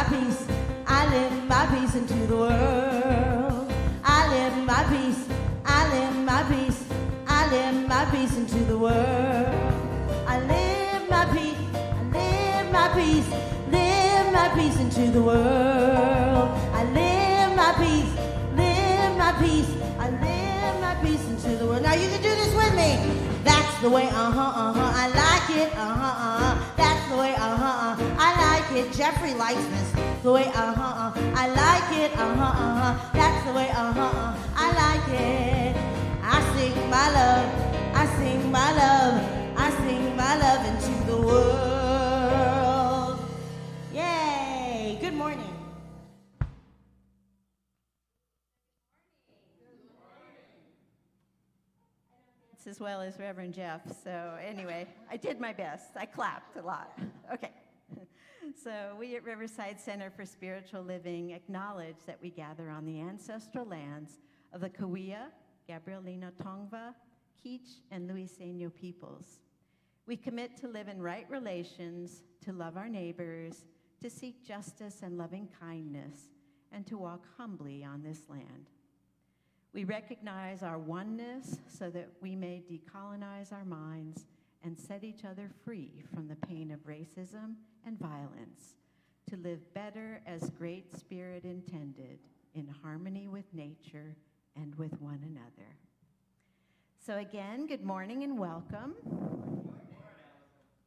my peace. I live my peace into the world. I live my peace. I live my peace. I live my peace into the world. I live my peace. I live my peace. Live my peace into the world. I live my peace. Live my peace. I live my peace into the world. Now you can do this with me. That's the way, I like it, that's the way, I like it. Jeffrey likes this, the way, I like it, that's the way, I like it. I sing my love, I sing my love, I sing my love into the world. Yay, good morning. As well as Reverend Jeff. So anyway, I did my best. I clapped a lot. Okay. So we at Riverside Center for Spiritual Living acknowledge that we gather on the ancestral lands of the Cahuilla, Gabrielino Tongva, Kizh, and Luiseno peoples. We commit to live in right relations, to love our neighbors, to seek justice and loving kindness, and to walk humbly on this land. We recognize our oneness so that we may decolonize our minds and set each other free from the pain of racism and violence, to live better as Great Spirit intended, in harmony with nature and with one another. So again, good morning and welcome.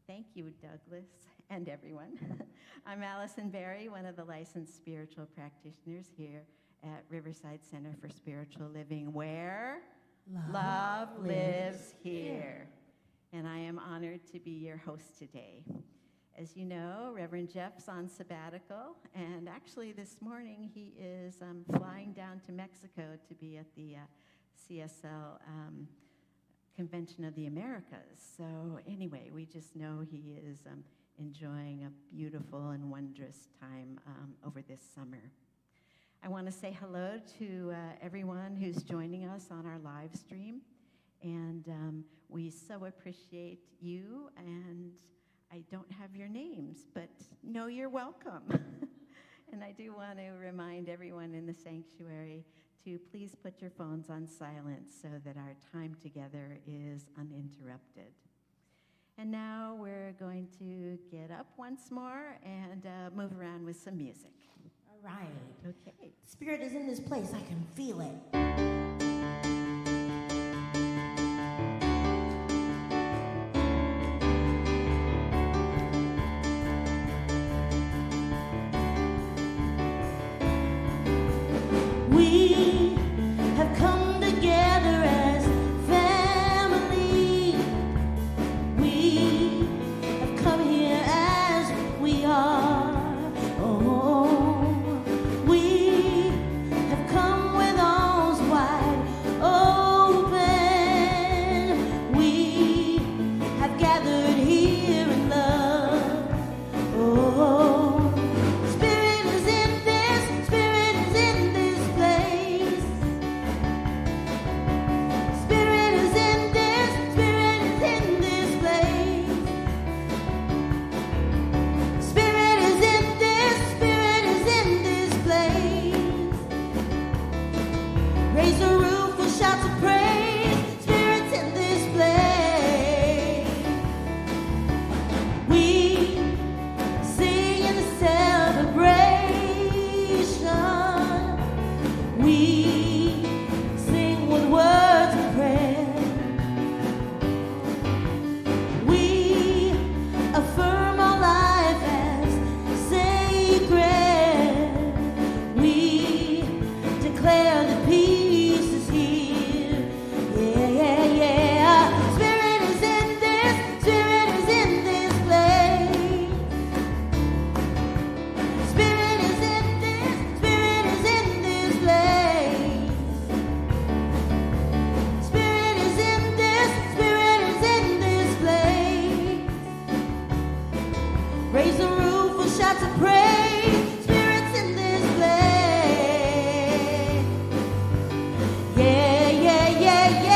Thank you, Douglas, and everyone. I'm Allison Berry, one of the licensed spiritual practitioners here at Riverside Center for Spiritual Living, where love lives here. And I am honored to be your host today. As you know, Reverend Jeff's on sabbatical, and actually this morning he is flying down to Mexico to be at the CSL Convention of the Americas. So anyway, we just know he is enjoying a beautiful and wondrous time over this summer. I want to say hello to everyone who's joining us on our live stream, and we so appreciate you, and I don't have your names, but know you're welcome. And I do want to remind everyone in the sanctuary to please put your phones on silent so that our time together is uninterrupted. And now we're going to get up once more and move around with some music. All right. Okay. Spirit is in this place. I can feel it. We have come together as family. We have come here as we are. Oh, we have come with arms wide open. We have gathered here in love. Oh, Spirit is in this, Spirit is in this place. Spirit is in this, Spirit is in this place. Spirit is in this, Spirit is in this place. Raise the roof with shouts of praise. Spirit's in this place. We sing in the celebration. We sing with words of prayer. We affirm our life as sacred. We declare that peace is here. Yeah, yeah, yeah. Spirit is in this, Spirit is in this place. Spirit is in this, Spirit is in this place. Spirit is in this, Spirit is in this place. Raise the roof with shouts of praise. Spirit's in this place. Yeah, yeah, yeah, yeah.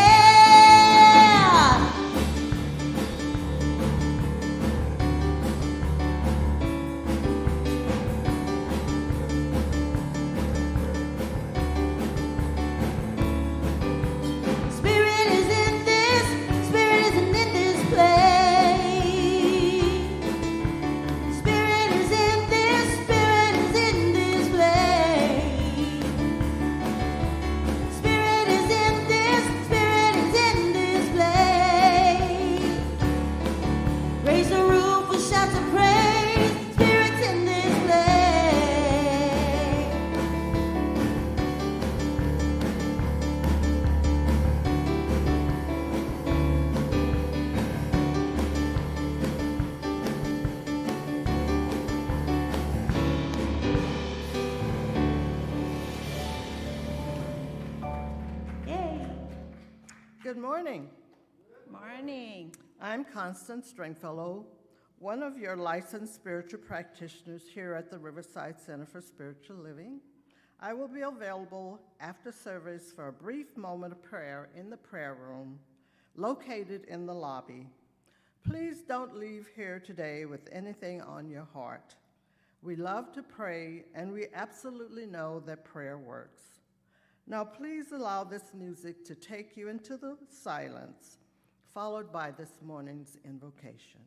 Good morning. Morning. I'm Constance Stringfellow, one of your licensed spiritual practitioners here at the Riverside Center for Spiritual Living. I will be available after service for a brief moment of prayer in the prayer room located in the lobby. Please don't leave here today with anything on your heart. We love to pray, and we absolutely know that prayer works. Now please allow this music to take you into the silence, followed by this morning's invocation.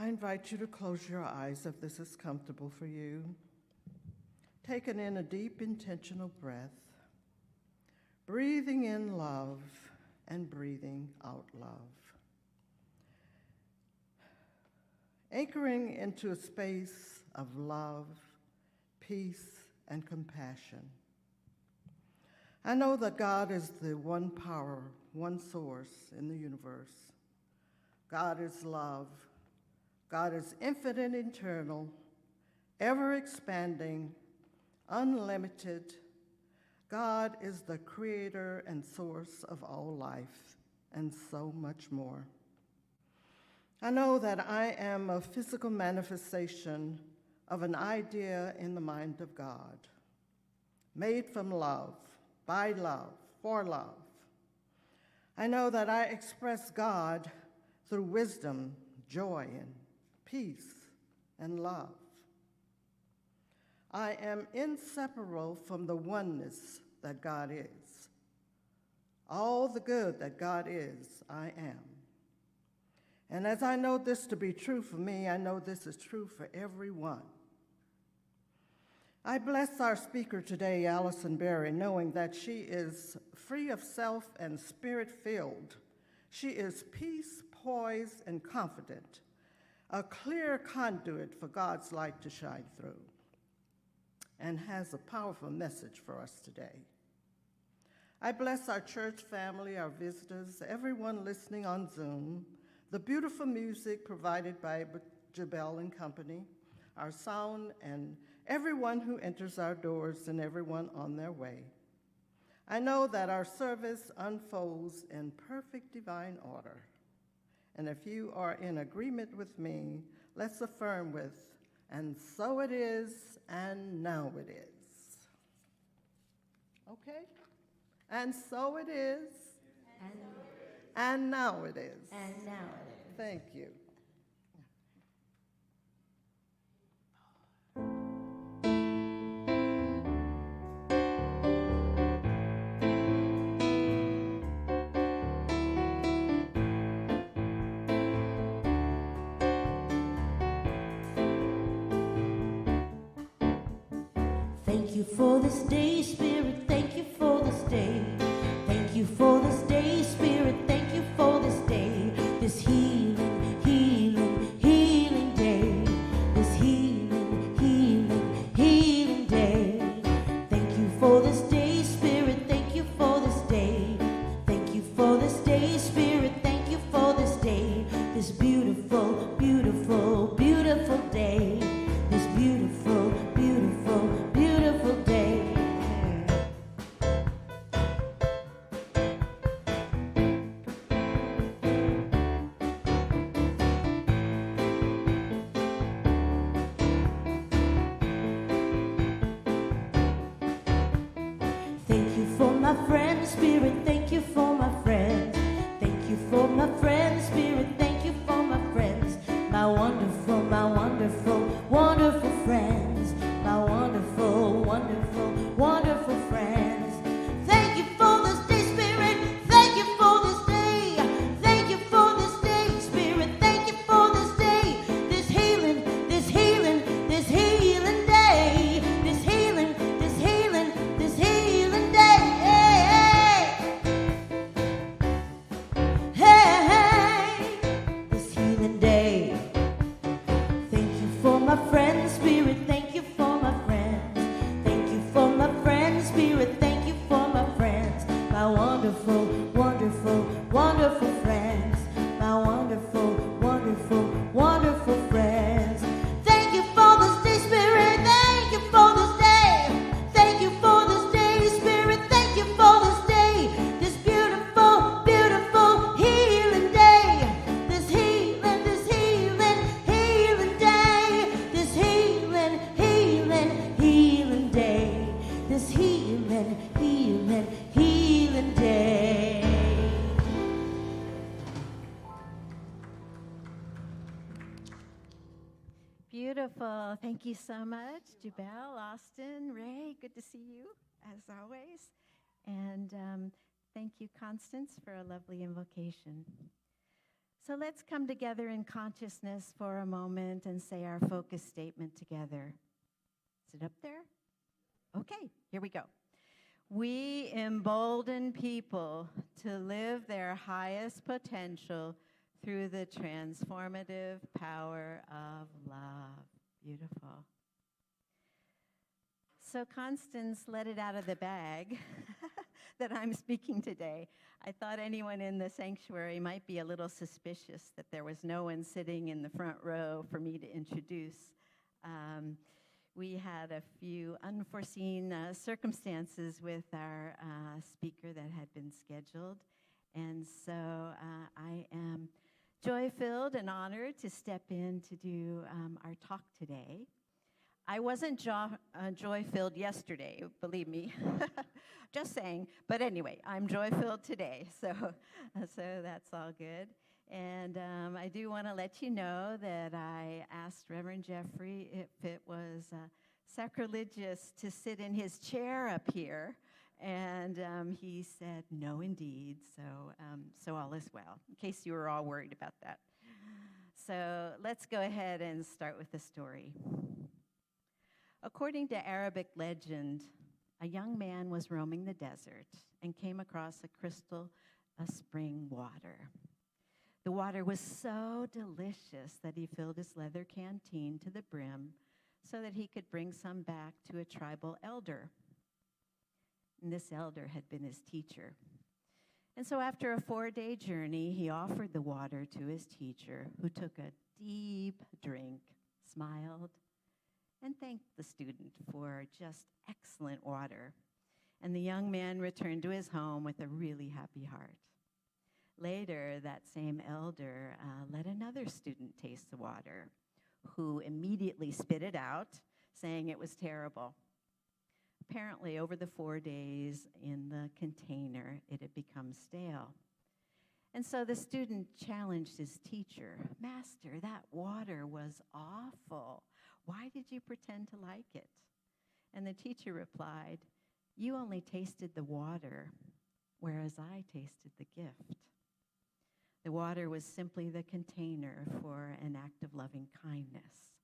I invite you to close your eyes if this is comfortable for you. Taking in a deep, intentional breath, breathing in love and breathing out love. Anchoring into a space of love, peace, and compassion. I know that God is the one power, one source in the universe. God is love. God is infinite, eternal, ever expanding, unlimited. God is the creator and source of all life, and so much more. I know that I am a physical manifestation of an idea in the mind of God, made from love, by love, for love. I know that I express God through wisdom, joy, and peace, and love. I am inseparable from the oneness that God is. All the good that God is, I am. And as I know this to be true for me, I know this is true for everyone. I bless our speaker today, Allison Berry, knowing that she is free of self and spirit-filled. She is peace, poised, and confident, a clear conduit for God's light to shine through, and has a powerful message for us today. I bless our church family, our visitors, everyone listening on Zoom, the beautiful music provided by Jabel and Company, our sound, and everyone who enters our doors and everyone on their way. I know that our service unfolds in perfect divine order. And if you are in agreement with me, let's affirm with, and so it is, and now it is. Okay? And so it is, and now it is. And now it is. Thank you. Thank you for this day, Spirit. Thank you for this day. Thank you for this day, Spirit. Thank you for this day. This healing, healing, healing day. This healing, healing, healing day. Thank you for this day, Spirit. Thank you for this day. Thank you for this day, Spirit. Thank you for this day. This beautiful, beautiful, beautiful day. This beautiful, beautiful, beautiful day. Thank you for my friends, Spirit. Thank you for my friends. Thank you for my friends, Spirit. Thank you for my friends. My wonderful, wonderful friends. My wonderful, wonderful, wonderful friends. Thank you for this day, Spirit. Thank you for this day. Thank you for this day, Spirit. Thank you for this day. This healing, this healing, this healing day. This healing, this healing, this healing day. Hey, hey, this healing day. Thank you for my friends, Spirit. Thank you for my friends. Thank you for my friends, Spirit. Thank you for my friends. My wonderful, wonderful, wonderful friends. My wonderful, wonderful, wonderful friends. Thank you for this day, Spirit. Thank you for this day. Thank you for this day, Spirit. Thank you for this day. This beautiful, beautiful healing day. This healing, healing day. This healing, healing day. This healing, healing day. Beautiful. Thank you so much, Jubel, Austin, Ray. Good to see you, as always. And thank you, Constance, for a lovely invocation. So let's come together in consciousness for a moment and say our focus statement together. Is it up there? Okay, here we go. We embolden people to live their highest potential through the transformative power of love. Beautiful. So Constance let it out of the bag that I'm speaking today. I thought anyone in the sanctuary might be a little suspicious that there was no one sitting in the front row for me to introduce. We had a few unforeseen circumstances with our speaker that had been scheduled. And so I am joy-filled and honored to step in to do our talk today. I wasn't joy-filled yesterday, believe me. Just saying. But anyway, I'm joy-filled today, so that's all good. And I do want to let you know that I asked Reverend Jeffrey if it was sacrilegious to sit in his chair up here, and he said, no, indeed. So all is well, in case you were all worried about that. So let's go ahead and start with the story. According to Arabic legend, a young man was roaming the desert and came across a crystal spring water. The water was so delicious that he filled his leather canteen to the brim so that he could bring some back to a tribal elder. And this elder had been his teacher. And so after a 4-day journey, he offered the water to his teacher, who took a deep drink, smiled, and thanked the student for just excellent water. And the young man returned to his home with a really happy heart. Later, that same elder let another student taste the water, who immediately spit it out, saying it was terrible. Apparently, over the 4 days in the container, it had become stale. And so the student challenged his teacher, "Master, that water was awful. Why did you pretend to like it?" And the teacher replied, "You only tasted the water, whereas I tasted the gift." The water was simply the container for an act of loving kindness.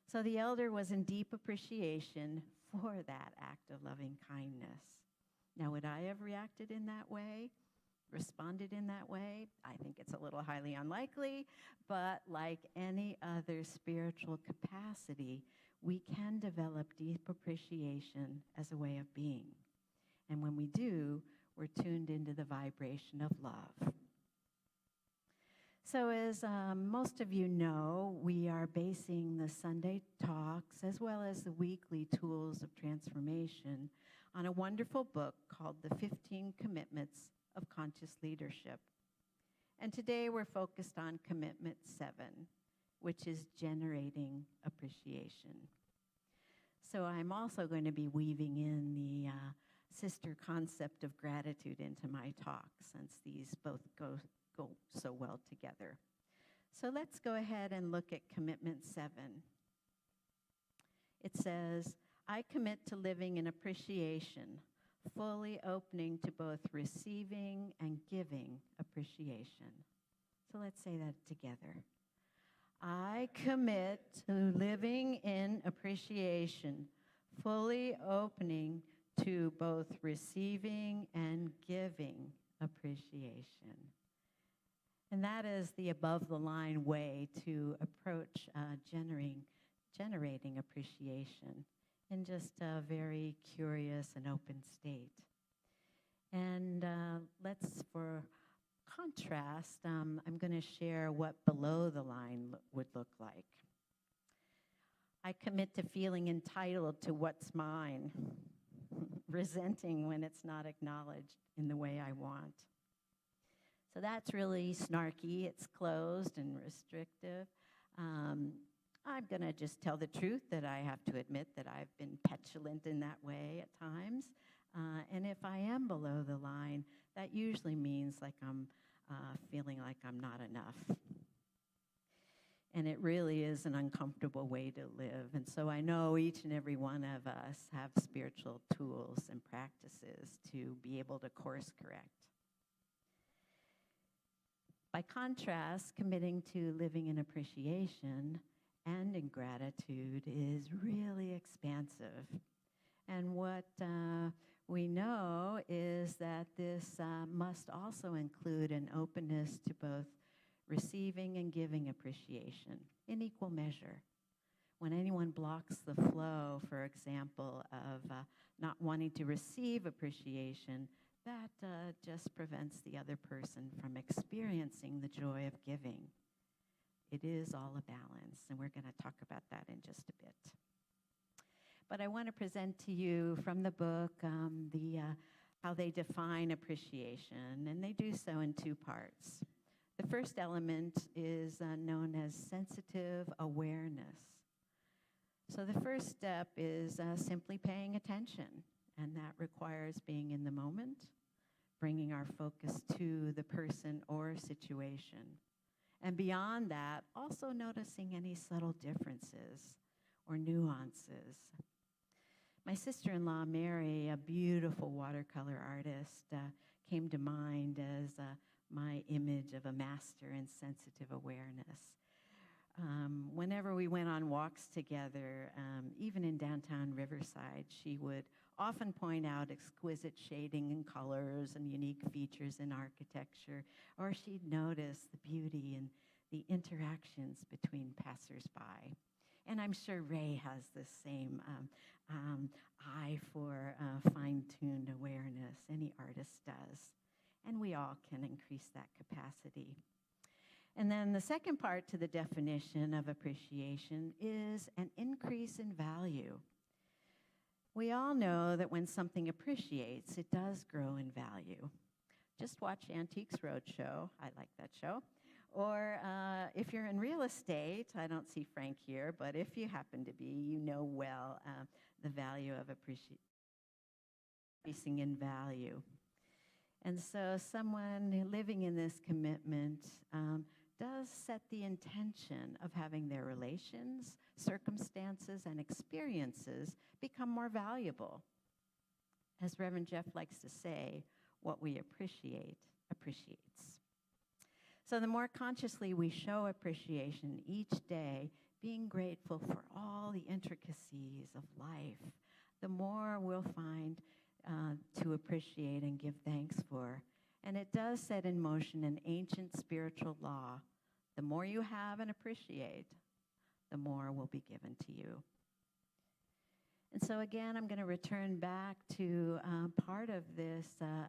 So the elder was in deep appreciation, for that act of loving kindness. Now, would I have reacted in that way? Responded in that way? I think it's a little highly unlikely, but like any other spiritual capacity, we can develop deep appreciation as a way of being. And when we do, we're tuned into the vibration of love. So as most of you know, we are basing the Sunday talks as well as the weekly tools of transformation on a wonderful book called The 15 Commitments of Conscious Leadership. And today we're focused on Commitment 7, which is generating appreciation. So I'm also going to be weaving in the sister concept of gratitude into my talk, since these both go so well together. So let's go ahead and look at Commitment 7. It says, I commit to living in appreciation, fully opening to both receiving and giving appreciation. So let's say that together. I commit to living in appreciation, fully opening to both receiving and giving appreciation. And that is the above-the-line way to approach generating appreciation in just a very curious and open state. And for contrast, I'm going to share what below the line would look like. I commit to feeling entitled to what's mine, resenting when it's not acknowledged in the way I want. So that's really snarky, it's closed and restrictive. I'm going to just tell the truth that I have to admit that I've been petulant in that way at times. And if I am below the line, that usually means like I'm feeling like I'm not enough. And it really is an uncomfortable way to live. And so I know each and every one of us have spiritual tools and practices to be able to course correct. By contrast, committing to living in appreciation and in gratitude is really expansive. And what we know is that this must also include an openness to both receiving and giving appreciation in equal measure. When anyone blocks the flow, for example, of not wanting to receive appreciation, that just prevents the other person from experiencing the joy of giving. It is all a balance, and we're going to talk about that in just a bit. But I want to present to you from the book how they define appreciation, and they do so in two parts. The first element is known as sensitive awareness. So the first step is simply paying attention, and that requires being in the moment, bringing our focus to the person or situation. And beyond that, also noticing any subtle differences or nuances. My sister-in-law, Mary, a beautiful watercolor artist, came to mind as my image of a master in sensitive awareness. Whenever we went on walks together, even in downtown Riverside, she would often point out exquisite shading and colors and unique features in architecture, or she'd notice the beauty and the interactions between passersby. And I'm sure Ray has the same eye for fine-tuned awareness. Any artist does. And we all can increase that capacity. And then the second part to the definition of appreciation is an increase in value. We all know that when something appreciates, it does grow in value. Just watch Antiques Roadshow. I like that show. Or if you're in real estate, I don't see Frank here, but if you happen to be, you know well the value of increasing in value. And so someone living in this commitment does set the intention of having their relations, circumstances, and experiences become more valuable. As Reverend Jeff likes to say, what we appreciate appreciates. So the more consciously we show appreciation each day, being grateful for all the intricacies of life, the more we'll find to appreciate and give thanks for. And it does set in motion an ancient spiritual law. The more you have and appreciate, the more will be given to you. And so again, I'm going to return back to part of this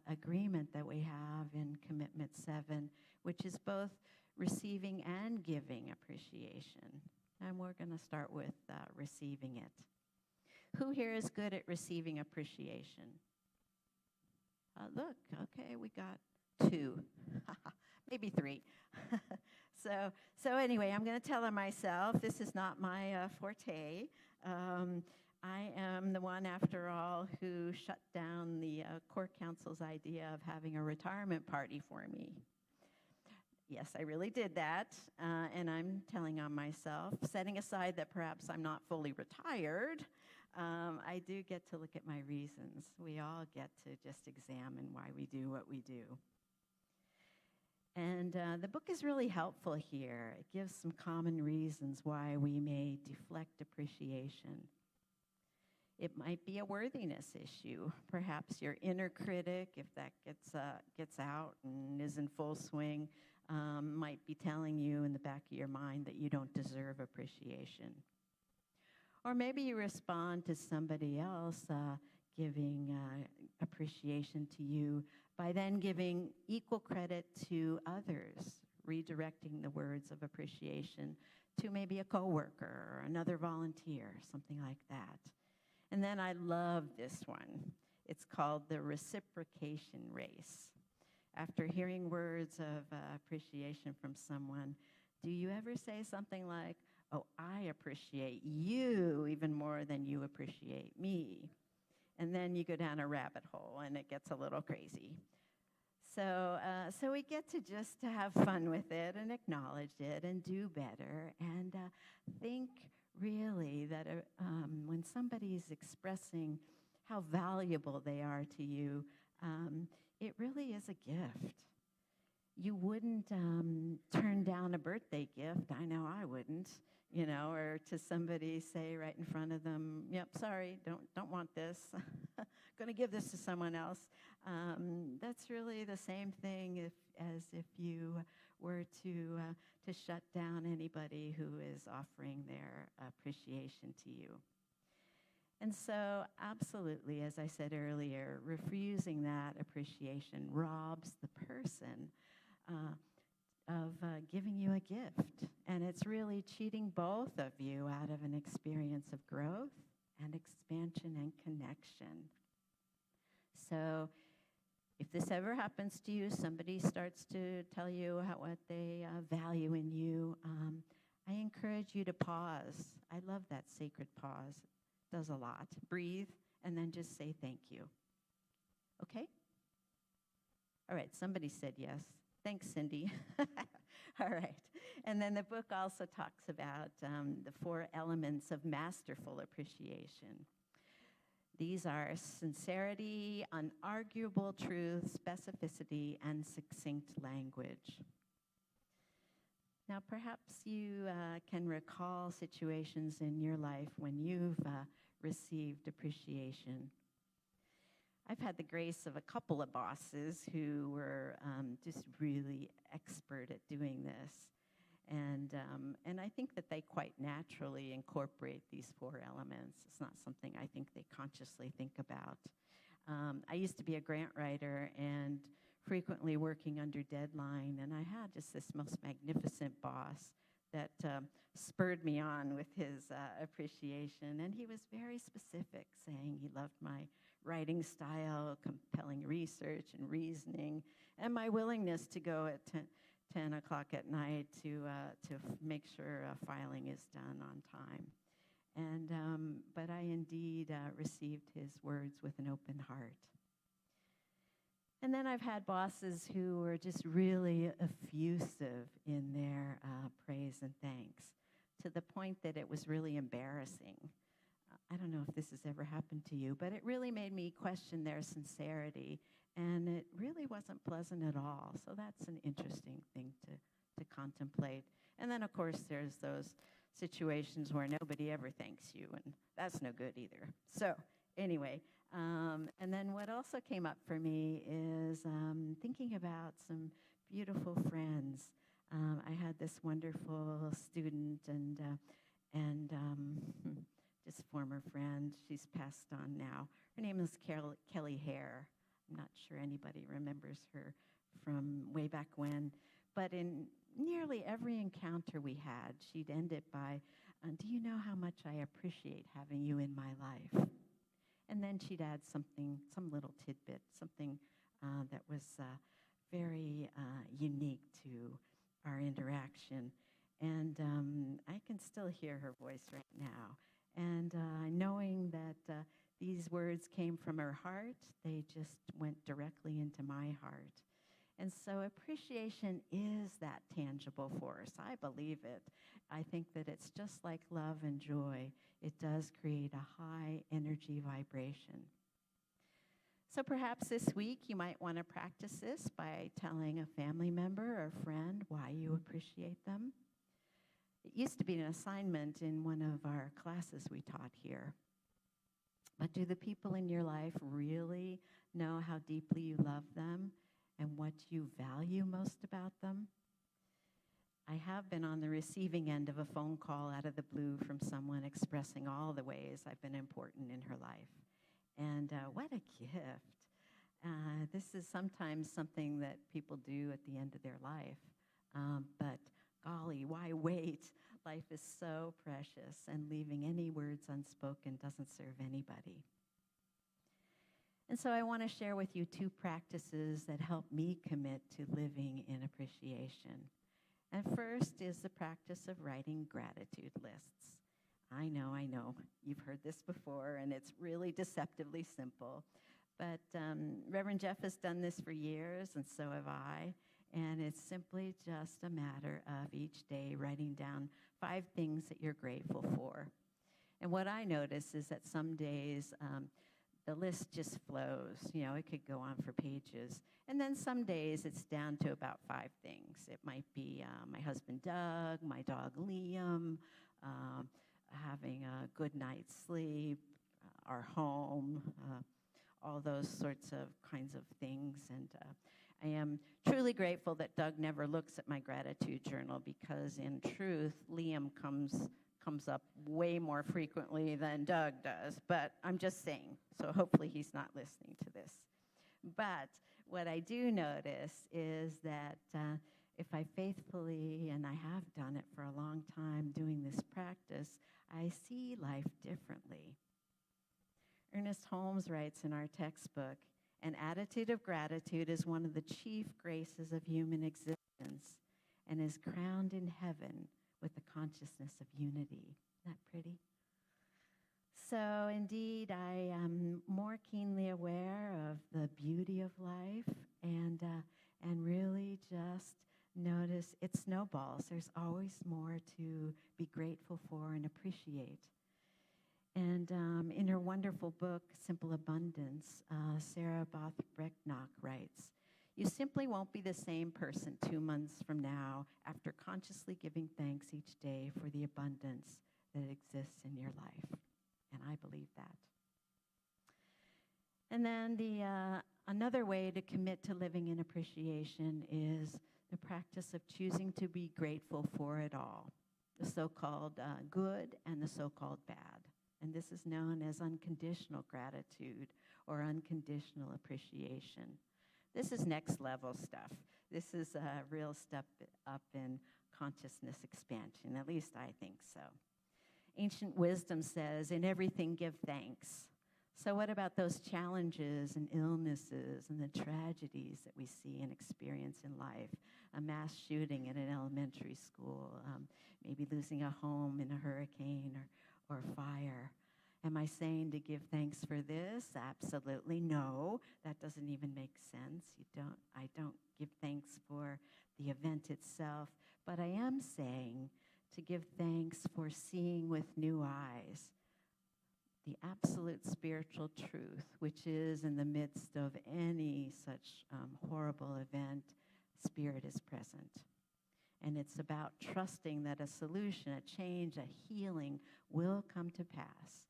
agreement that we have in Commitment 7, which is both receiving and giving appreciation. And we're going to start with receiving it. Who here is good at receiving appreciation? Look, okay, we got 2, maybe 3. So anyway, I'm going to tell on myself. This is not my forte. I am the one, after all, who shut down the Core Council's idea of having a retirement party for me. Yes, I really did that, and I'm telling on myself, setting aside that perhaps I'm not fully retired. I do get to look at my reasons. We all get to just examine why we do what we do. And the book is really helpful here. It gives some common reasons why we may deflect appreciation. It might be a worthiness issue. Perhaps your inner critic, if that gets out and is in full swing, might be telling you in the back of your mind that you don't deserve appreciation. Or maybe you respond to somebody else giving appreciation to you by then giving equal credit to others, redirecting the words of appreciation to maybe a coworker or another volunteer, something like that. And then I love this one. It's called the reciprocation race. After hearing words of appreciation from someone, do you ever say something like, "Oh, I appreciate you even more than you appreciate me"? And then you go down a rabbit hole, and it gets a little crazy. So we get to just have fun with it and acknowledge it and do better and think really that when somebody is expressing how valuable they are to you, it really is a gift. You wouldn't turn down a birthday gift. I know I wouldn't, or to somebody say right in front of them, "Yep, sorry, don't want this. Going to give this to someone else." That's really the same thing as if you were to shut down anybody who is offering their appreciation to you. And so, absolutely, as I said earlier, refusing that appreciation robs the person of giving you a gift. And it's really cheating both of you out of an experience of growth and expansion and connection. So if this ever happens to you, somebody starts to tell you what they value in you, I encourage you to pause. I love that sacred pause. It does a lot. Breathe, and then just say thank you. Okay? All right, somebody said yes. Thanks, Cindy. All right. And then the book also talks about the 4 elements of masterful appreciation. These are sincerity, unarguable truth, specificity, and succinct language. Now, perhaps you can recall situations in your life when you've received appreciation. I've had the grace of a couple of bosses who were just really expert at doing this. And I think that they quite naturally incorporate these 4 elements. It's not something I think they consciously think about. I used to be a grant writer and frequently working under deadline, and I had just this most magnificent boss that spurred me on with his appreciation. And he was very specific, saying he loved my writing style, compelling research and reasoning, and my willingness to go at 10 o'clock at night to make sure filing is done on time. But I indeed received his words with an open heart. And then I've had bosses who were just really effusive in their praise and thanks, to the point that it was really embarrassing. I don't know if this has ever happened to you, but it really made me question their sincerity, and it really wasn't pleasant at all. So that's an interesting thing to contemplate. And then, of course, there's those situations where nobody ever thanks you, and that's no good either. So anyway, and then what also came up for me is thinking about some beautiful friends. I had this wonderful student and just former friend. She's passed on now. Her name is Kelly Hare. I'm not sure anybody remembers her from way back when, but in nearly every encounter we had, she'd end it by, do you know how much I appreciate having you in my life? And then she'd add something, some little tidbit, something that was very unique to our interaction. And I can still hear her voice right now. And knowing that these words came from her heart, they just went directly into my heart. And so appreciation is that tangible force. I believe it. I think that it's just like love and joy. It does create a high energy vibration. So perhaps this week you might want to practice this by telling a family member or friend why you appreciate them. It used to be an assignment in one of our classes we taught here. But do the people in your life really know how deeply you love them and what you value most about them? I have been on the receiving end of a phone call out of the blue from someone expressing all the ways I've been important in her life. And what a gift. This is sometimes something that people do at the end of their life. But golly, why wait? Life is so precious, and leaving any words unspoken doesn't serve anybody. And so I want to share with you 2 practices that help me commit to living in appreciation. And first is the practice of writing gratitude lists. I know, you've heard this before, and it's really deceptively simple. But Reverend Jeff has done this for years, and so have I. And it's simply just a matter of each day writing down 5 things that you're grateful for. And what I notice is that some days the list just flows. You know, it could go on for pages. And then some days it's down to about 5 things. It might be my husband Doug, my dog Liam, having a good night's sleep, our home, all those sorts of kinds of things. And I am truly grateful that Doug never looks at my gratitude journal, because in truth, Liam comes up way more frequently than Doug does. But I'm just saying, so hopefully he's not listening to this. But what I do notice is that if I faithfully, and I have done it for a long time doing this practice, I see life differently. Ernest Holmes writes in our textbook, "An attitude of gratitude is one of the chief graces of human existence and is crowned in heaven with the consciousness of unity." Isn't that pretty? So indeed, I am more keenly aware of the beauty of life and really just notice it snowballs. There's always more to be grateful for and appreciate. And in her wonderful book, Simple Abundance, Sarah Both Brecknock writes, "You simply won't be the same person 2 months from now after consciously giving thanks each day for the abundance that exists in your life." And I believe that. And then another way to commit to living in appreciation is the practice of choosing to be grateful for it all, the so-called good and the so-called bad. And this is known as unconditional gratitude or unconditional appreciation. This is next level stuff. This is a real step up in consciousness expansion, at least I think so. Ancient wisdom says, "In everything give thanks." So what about those challenges and illnesses and the tragedies that we see and experience in life? A mass shooting at an elementary school, maybe losing a home in a hurricane or fire. Am I saying to give thanks for this? Absolutely no. That doesn't even make sense. I don't give thanks for the event itself, but I am saying to give thanks for seeing with new eyes the absolute spiritual truth, which is in the midst of any such horrible event, Spirit is present. And it's about trusting that a solution, a change, a healing will come to pass.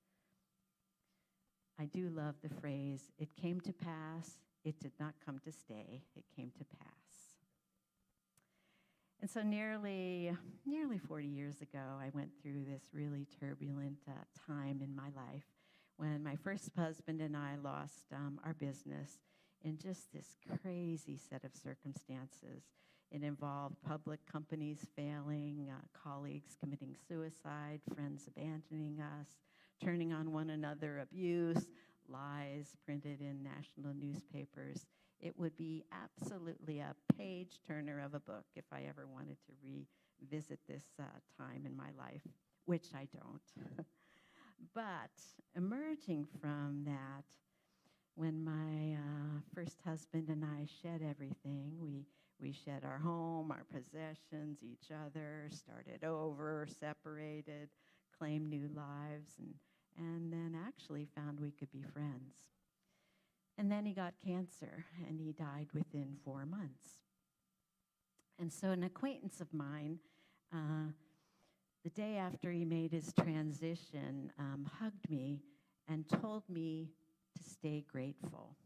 I do love the phrase, "It came to pass, it did not come to stay, it came to pass." And so nearly 40 years ago, I went through this really turbulent time in my life when my first husband and I lost our business in just this crazy set of circumstances. It involved public companies failing, colleagues committing suicide, friends abandoning us, turning on one another, abuse, lies printed in national newspapers. It would be absolutely a page turner of a book if I ever wanted to revisit this time in my life, which I don't. But emerging from that, when my first husband and I shed everything, we shed our home, our possessions, each other, started over, separated, claimed new lives, and then actually found we could be friends. And then he got cancer, and he died within 4 months. And so an acquaintance of mine, the day after he made his transition, hugged me and told me to stay grateful.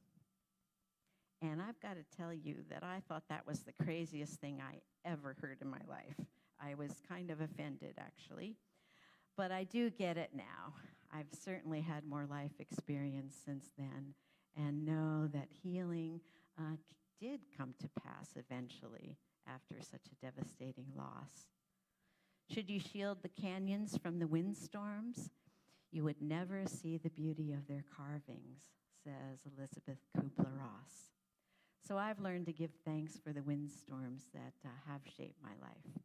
And I've got to tell you that I thought that was the craziest thing I ever heard in my life. I was kind of offended, actually. But I do get it now. I've certainly had more life experience since then and know that healing did come to pass eventually after such a devastating loss. Should you shield the canyons from the windstorms, you would never see the beauty of their carvings, says Elizabeth Kubler-Ross. So I've learned to give thanks for the windstorms that have shaped my life.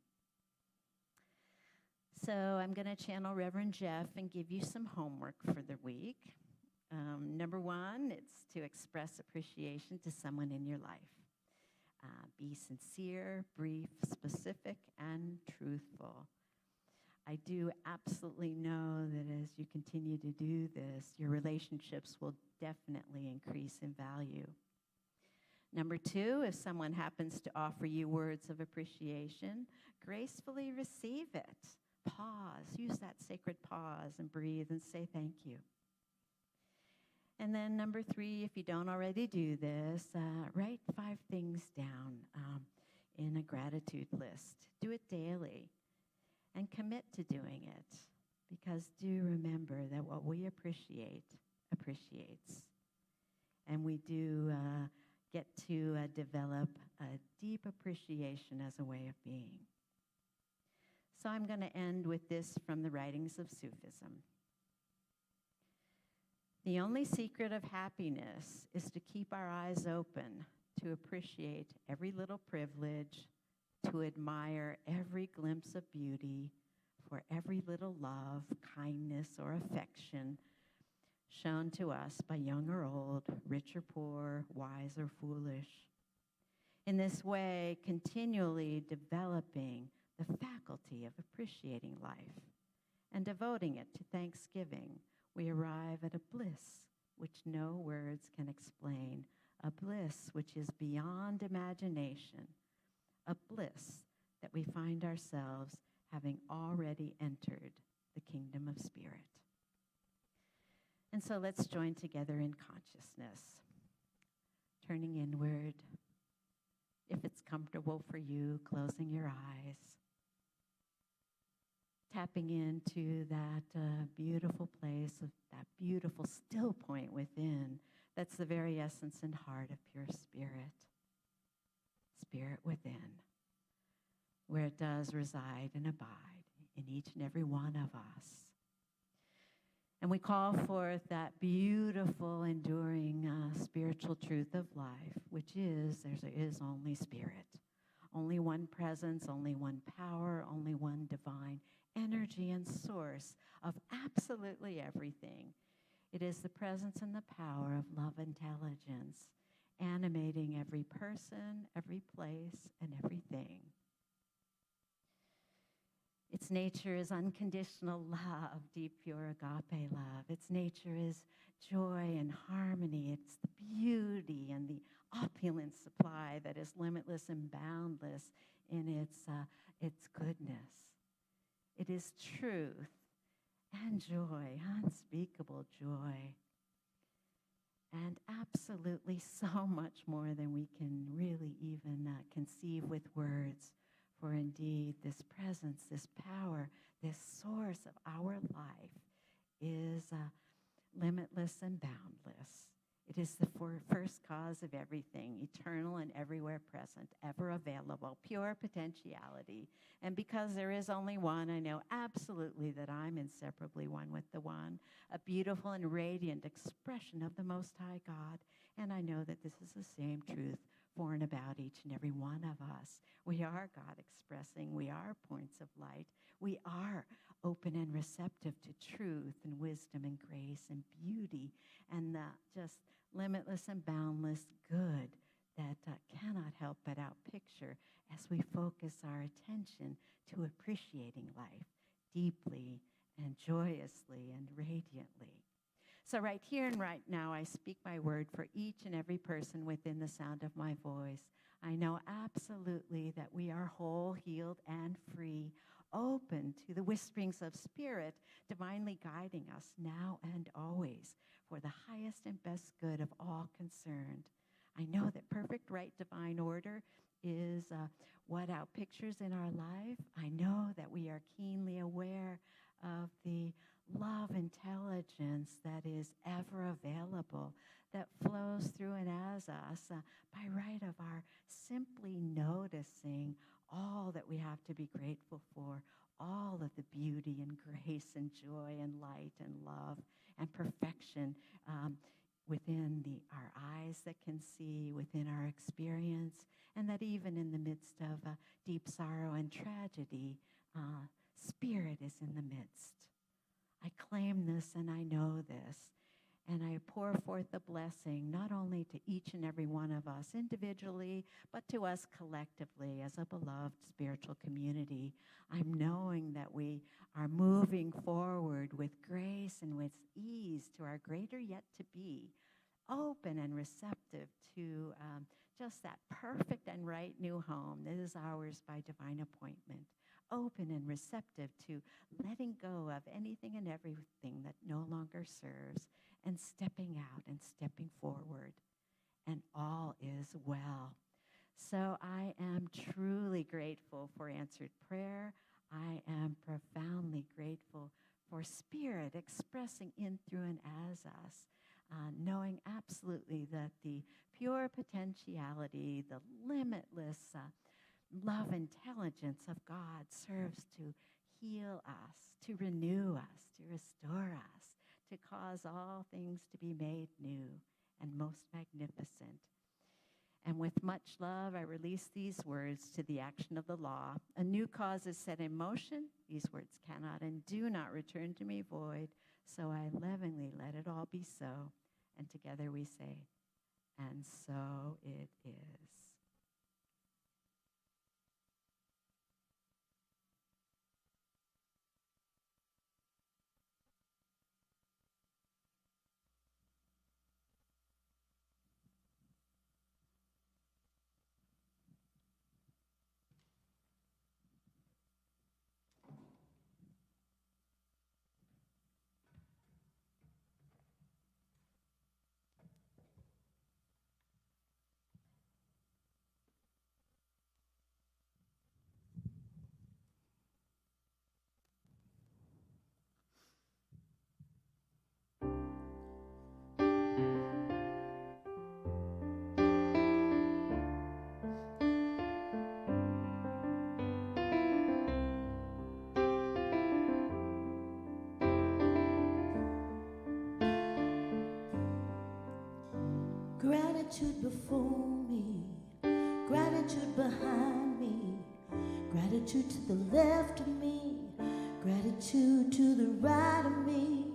So I'm going to channel Reverend Jeff and give you some homework for the week. Number one, it's to express appreciation to someone in your life. Be sincere, brief, specific, and truthful. I do absolutely know that as you continue to do this, your relationships will definitely increase in value. Number two, if someone happens to offer you words of appreciation, gracefully receive it. Pause, use that sacred pause and breathe and say thank you. And then number three, if you don't already do this, write 5 things down in a gratitude list. Do it daily and commit to doing it, because do remember that what we appreciate appreciates. And we do get to develop a deep appreciation as a way of being. So I'm going to end with this from the writings of Sufism. The only secret of happiness is to keep our eyes open, to appreciate every little privilege, to admire every glimpse of beauty, for every little love, kindness, or affection shown to us by young or old, rich or poor, wise or foolish. In this way, continually developing the faculty of appreciating life and devoting it to thanksgiving, we arrive at a bliss which no words can explain, a bliss which is beyond imagination, a bliss that we find ourselves having already entered the kingdom of spirit. And so let's join together in consciousness, turning inward. If it's comfortable for you, closing your eyes, tapping into that beautiful place, of that beautiful still point within. That's the very essence and heart of pure spirit. Spirit within, where it does reside and abide in each and every one of us. And we call forth that beautiful, enduring spiritual truth of life, which is there is only spirit, only one presence, only one power, only one divine energy and source of absolutely everything. It is the presence and the power of love intelligence, animating every person, every place, and everything. Its nature is unconditional love, deep, pure agape love. Its nature is joy and harmony. It's the beauty and the opulent supply that is limitless and boundless in its goodness. It is truth and joy, unspeakable joy. and absolutely so much more than we can really even conceive with words. For indeed, this presence, this power, this source of our life is limitless and boundless. It is the first cause of everything, eternal and everywhere present, ever available, pure potentiality. And because there is only one, I know absolutely that I'm inseparably one with the one, a beautiful and radiant expression of the Most High God. And I know that this is the same truth for and about each and every one of us. We are God expressing. We are points of light. We are open and receptive to truth and wisdom and grace and beauty and just limitless and boundless good that cannot help but outpicture as we focus our attention to appreciating life deeply and joyously and radiantly. So right here and right now, I speak my word for each and every person within the sound of my voice. I know absolutely that we are whole, healed, and free, open to the whisperings of Spirit, divinely guiding us now and always for the highest and best good of all concerned. I know that perfect right divine order is what outpictures in our life. I know that we are keenly aware of the love intelligence that is ever available, that flows through and as us by right of our simply noticing all that we have to be grateful for, all of the beauty and grace and joy and light and love and perfection within our eyes that can see, within our experience, and that even in the midst of deep sorrow and tragedy, Spirit is in the midst. I claim this and I know this, and I pour forth the blessing not only to each and every one of us individually, but to us collectively as a beloved spiritual community. I'm knowing that we are moving forward with grace and with ease to our greater yet to be, open and receptive to just that perfect and right new home that is ours by divine appointment. Open and receptive to letting go of anything and everything that no longer serves and stepping out and stepping forward. And all is well. So I am truly grateful for answered prayer. I am profoundly grateful for Spirit expressing in, through, and as us, knowing absolutely that the pure potentiality, the limitless love intelligence of God serves to heal us, to renew us, to restore us, to cause all things to be made new and most magnificent. And with much love, I release these words to the action of the law. A new cause is set in motion. These words cannot and do not return to me void. So I lovingly let it all be so. And together we say, and so it is. Gratitude before me, gratitude behind me, gratitude to the left of me, gratitude to the right of me,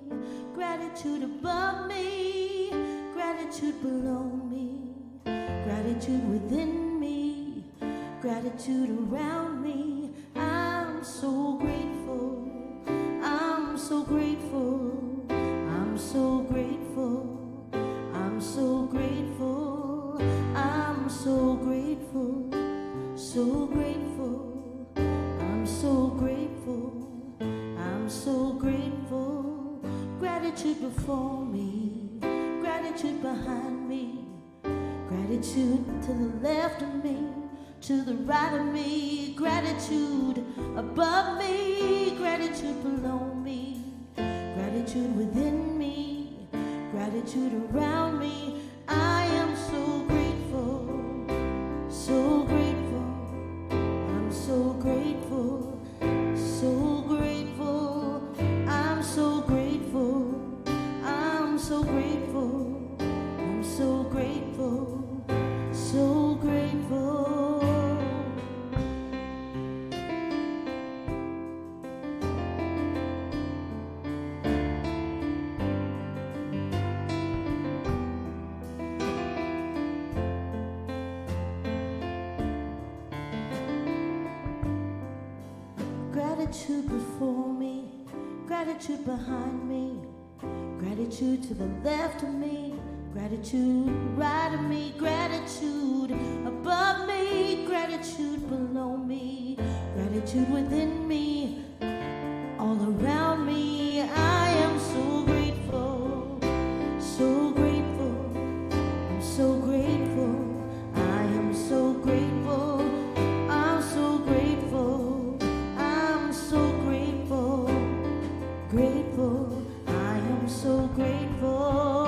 gratitude above me, gratitude below me, gratitude within me, gratitude around me. I'm so grateful, I'm so grateful, I'm so grateful. I'm so grateful, I'm so grateful, so grateful, I'm so grateful, I'm so grateful. Gratitude before me, gratitude behind me, gratitude to the left of me, to the right of me, gratitude above me, gratitude below me, gratitude within me, gratitude around me. I am so grateful, so grateful. I'm so grateful, so grateful. I'm so grateful, I'm so grateful, I'm so grateful, so grateful. Gratitude before me, gratitude behind me, gratitude to the left of me, gratitude right of me, gratitude above me, gratitude below me, gratitude within me, all around me. I am so grateful, so grateful. I'm so grateful. I am so grateful. I'm so grateful. I'm so grateful. Grateful. I am so grateful.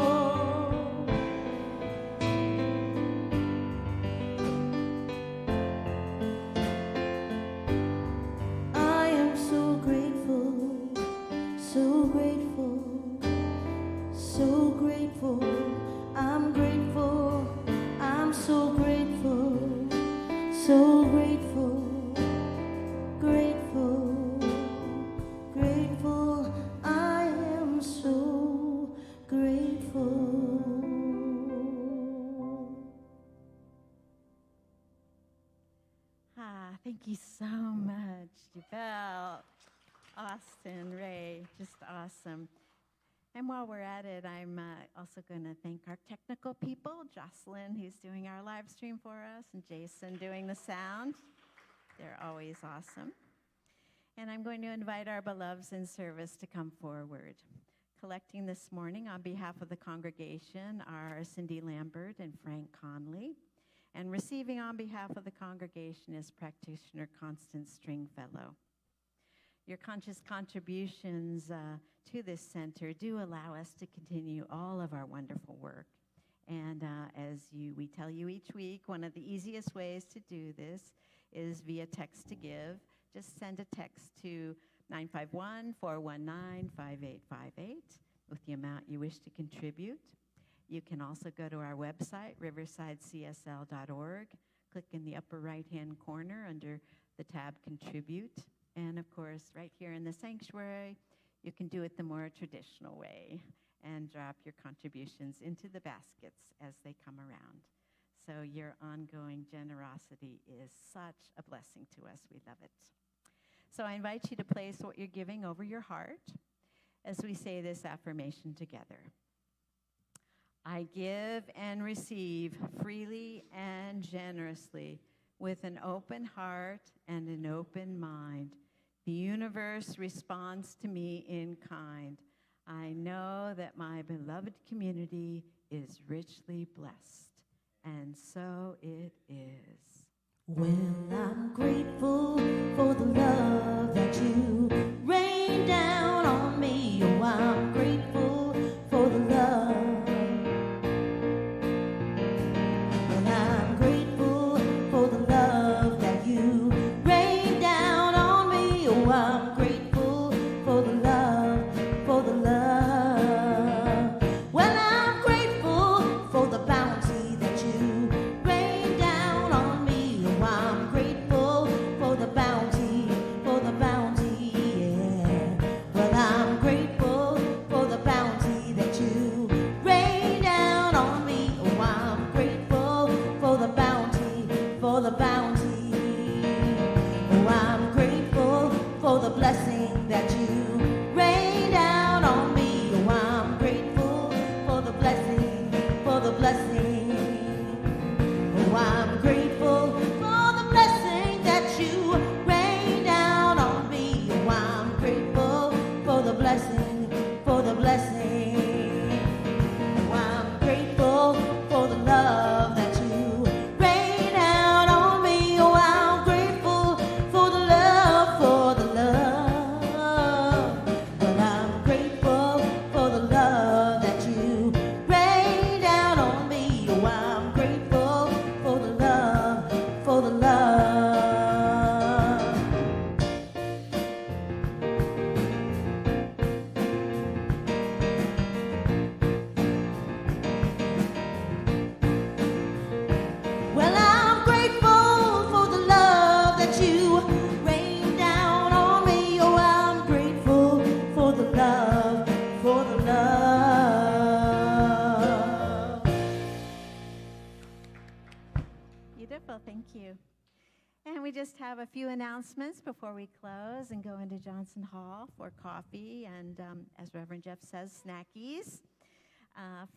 I am so grateful, so grateful, so grateful. I'm grateful, I'm so grateful, so grateful, grateful, grateful. I am so grateful. Thank you so much, Jabel, Austin, Ray, just awesome. And while we're at it, I'm also going to thank our technical people, Jocelyn, who's doing our live stream for us, and Jason doing the sound. They're always awesome. And I'm going to invite our beloveds in service to come forward. Collecting this morning on behalf of the congregation are Cindy Lambert and Frank Conley. And receiving on behalf of the congregation is practitioner Constance Stringfellow. Your conscious contributions to this center do allow us to continue all of our wonderful work. And we tell you each week, one of the easiest ways to do this is via text to give. Just send a text to 951-419-5858 with the amount you wish to contribute. You can also go to our website, riversidecsl.org. Click in the upper right-hand corner under the tab Contribute. And, of course, right here in the sanctuary, you can do it the more traditional way and drop your contributions into the baskets as they come around. So your ongoing generosity is such a blessing to us. We love it. So I invite you to place what you're giving over your heart as we say this affirmation together. I give and receive freely and generously with an open heart and an open mind. The universe responds to me in kind. I know that my beloved community is richly blessed, and so it is. Well, I'm grateful for the love that you rain down on me. Oh, I'm grateful for the love. Well, I'm grateful for the love that you rain down on me. Oh, I'm grateful for the love, for the love. Well, I'm grateful for the bounty that you rain down on me. Oh, I'm grateful for And we just have a few announcements before we close and go into Johnson Hall for coffee and, as Reverend Jeff says, snackies.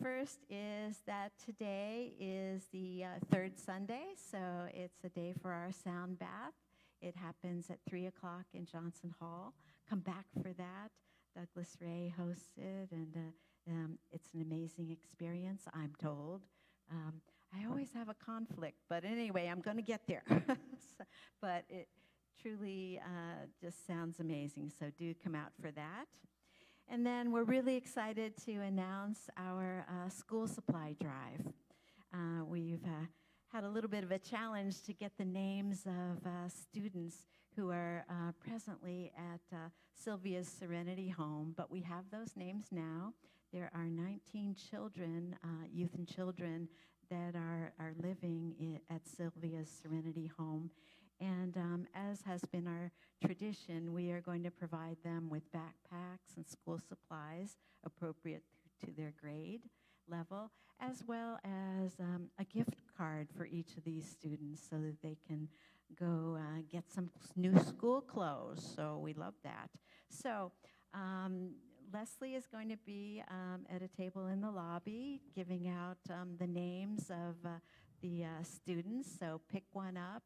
First is that today is the third Sunday, so it's a day for our sound bath. It happens at 3 o'clock in Johnson Hall. Come back for that. Douglas Ray hosts it, and it's an amazing experience, I'm told. I always have a conflict, but anyway, I'm going to get there. But it truly just sounds amazing, so do come out for that. And then we're really excited to announce our school supply drive. We've had a little bit of a challenge to get the names of students who are presently at Sylvia's Serenity Home, but we have those names now. There are 19 children, youth and children, that are living at Sylvia's Serenity Home. And as has been our tradition, we are going to provide them with backpacks and school supplies appropriate to their grade level, as well as a gift card for each of these students so that they can go get some new school clothes. So we love that. So Leslie is going to be at a table in the lobby giving out the names of the students, so pick one up.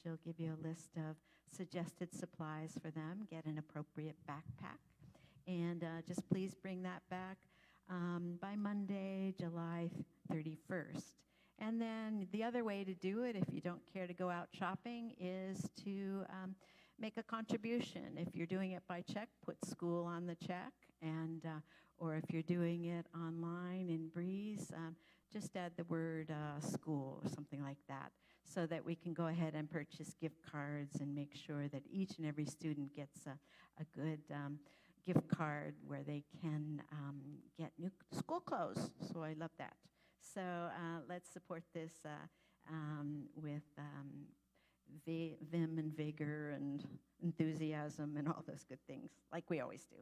She'll give you a list of suggested supplies for them. Get an appropriate backpack. And just please bring that back by Monday, July 31st. And then the other way to do it, if you don't care to go out shopping, is to make a contribution. If you're doing it by check, put school on the check. And or if you're doing it online in Breeze, just add the word school or something like that, so that we can go ahead and purchase gift cards and make sure that each and every student gets a good gift card where they can get new school clothes. So I love that. So let's support this with vim and vigor and enthusiasm and all those good things, like we always do.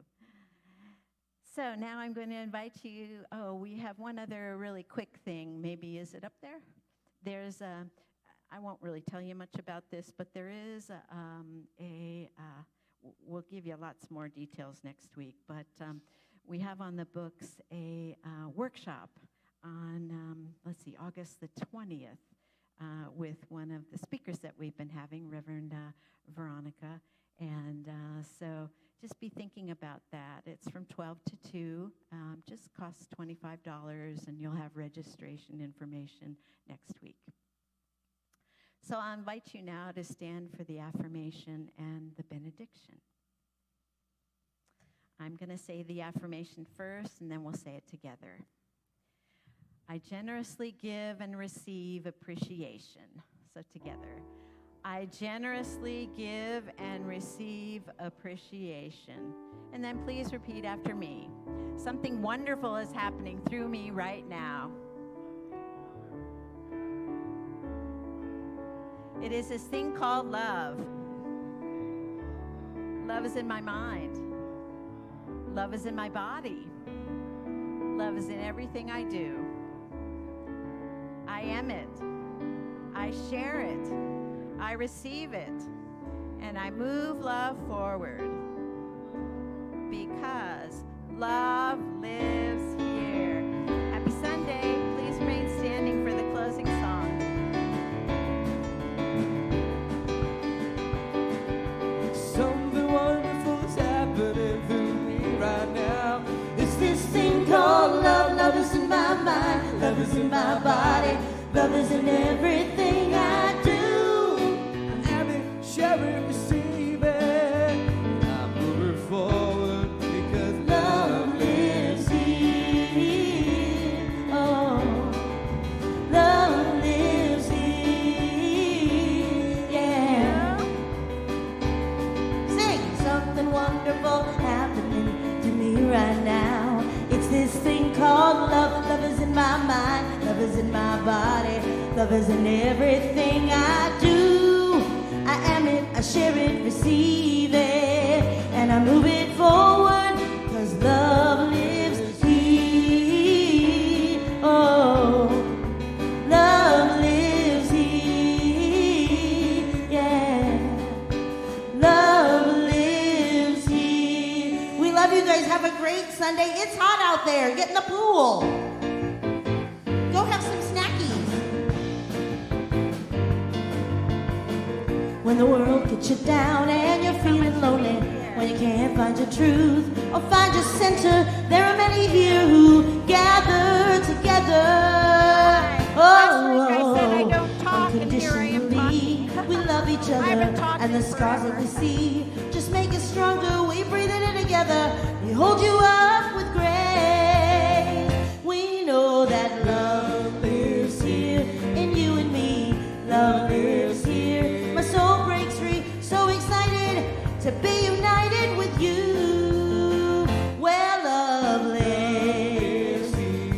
So now I'm going to invite you, we have one other really quick thing. Maybe, is it up there? There's I won't really tell you much about this, but there is we'll give you lots more details next week, but we have on the books a workshop on, August the 20th with one of the speakers that we've been having, Reverend Veronica, and so just be thinking about that. It's from 12 to 2, just costs $25, and you'll have registration information next week. So I'll invite you now to stand for the affirmation and the benediction. I'm going to say the affirmation first, and then we'll say it together. I generously give and receive appreciation. So together. I generously give and receive appreciation. And then please repeat after me. Something wonderful is happening through me right now. It is this thing called love. Love is in my mind. Love is in my body. Love is in everything I do. I am it. I share it. I receive it, and I move love forward because love lives here. Happy Sunday. Please remain standing for the closing song. Something wonderful is happening through me right now. It's this thing called love. Love is in my mind. Love is in my body. Love is in everything I do. Share it, receive it, and I'm moving forward because love lives here. Oh, love lives here, yeah. Sing something wonderful happening to me right now. It's this thing called love. Love is in my mind, love is in my body, love is in everything I do. I am it, I share it, receive it, and I move it forward, cause love lives here. Oh, love lives here, yeah. great Sunday. It's hot out there. Get in the pool. Go have some snackies. When the world gets you down and you're feeling lonely, when you can't find your truth or find your center, there are many here who gather together. Unconditionally, we love each other, and the scars that we see just make us stronger. We breathe it in together. We hold you up with grace. We know that love lives here in you and me. Love lives here. My soul breaks free. So excited to be united with you. Where love lives.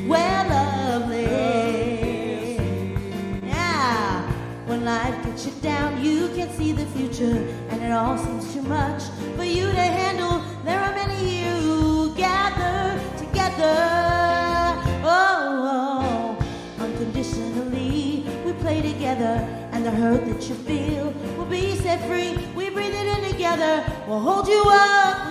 Where love lives. Yeah. When life gets you down, you can't see the future, and it all seems too much for you to handle. There are many here who gather together. Oh, unconditionally, we play together, and the hurt that you feel will be set free. We breathe it in together. We'll hold you up.